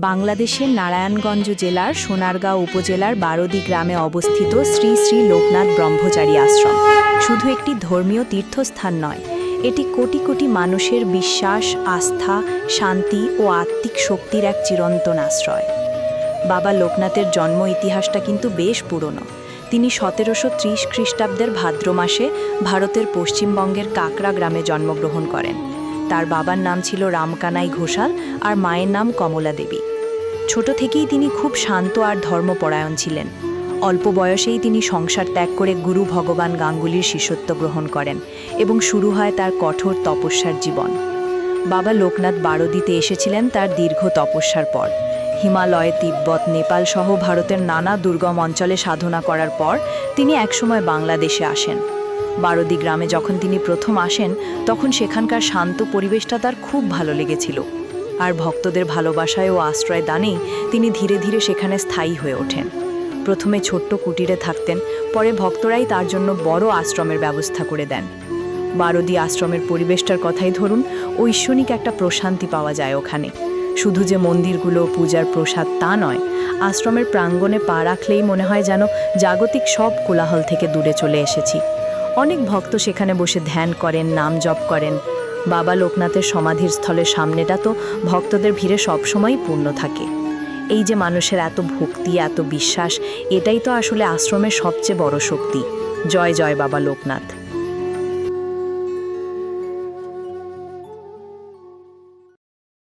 বাংলাদেশের নারায়ণগঞ্জ জেলার সোনারগাঁও উপজেলার বারোদি গ্রামে অবস্থিত শ্রী শ্রী লোকনাথ ব্রহ্মচারী আশ্রম শুধু একটি ধর্মীয় তীর্থস্থান নয়, এটি কোটি কোটি মানুষের বিশ্বাস, আস্থা, শান্তি ও আত্মিক শক্তির এক চিরন্তন আশ্রয়। বাবা লোকনাথের জন্ম ইতিহাসটা কিন্তু বেশ পুরনো। তিনি 1730 খ্রিস্টাব্দের ভাদ্র মাসে ভারতের পশ্চিমবঙ্গের কাকড়া গ্রামে জন্মগ্রহণ করেন। তার বাবার নাম ছিল রামকানাই ঘোষাল আর মায়ের নাম কমলা দেবী। ছোট থেকেই তিনি খুব শান্ত আর ধর্মপরায়ণ ছিলেন। অল্প বয়সেই তিনি সংসার ত্যাগ করে গুরু ভগবান গাঙ্গুলির শিষ্যত্ব গ্রহণ করেন এবং শুরু হয় তার কঠোর তপস্যার জীবন। বাবা লোকনাথ বারোদিতে এসেছিলেন তার দীর্ঘ তপস্যার পর। হিমালয়, তিব্বত, নেপাল সহ ভারতের নানা দুর্গম অঞ্চলে সাধনা করার পর তিনি একসময় বাংলাদেশে আসেন। বারোদি গ্রামে যখন তিনি প্রথম আসেন তখন সেখানকার শান্ত পরিবেশটা তার খুব ভালো লেগেছিল, আর ভক্তদের ভালোবাসায় ও আশ্রয় দানেই তিনি ধীরে ধীরে সেখানে স্থায়ী হয়ে ওঠেন। প্রথমে ছোট্ট কুটিরে থাকতেন, পরে ভক্তরাই তার জন্য বড় আশ্রমের ব্যবস্থা করে দেন। বারোদি আশ্রমের পরিবেশটার কথাই ধরুন, ঐশ্বরিক একটা প্রশান্তি পাওয়া যায় ওখানে। শুধু যে মন্দিরগুলো, পূজার প্রসাদ তা নয়, আশ্রমের প্রাঙ্গণে পা রাখলেই মনে হয় যেন জাগতিক সব কোলাহল থেকে দূরে চলে এসেছি। অনেক ভক্ত সেখানে বসে ধ্যান করেন, নাম জপ করেন। বাবা লোকনাথের সমাধির স্থলের সামনেটা তো ভক্তদের ভিড়ে সবসময়ই পূর্ণ থাকে। এই যে মানুষের এত ভক্তি, এত বিশ্বাস, এটাই তো আসলে আশ্রমের সবচেয়ে বড় শক্তি। জয় জয় বাবা লোকনাথ।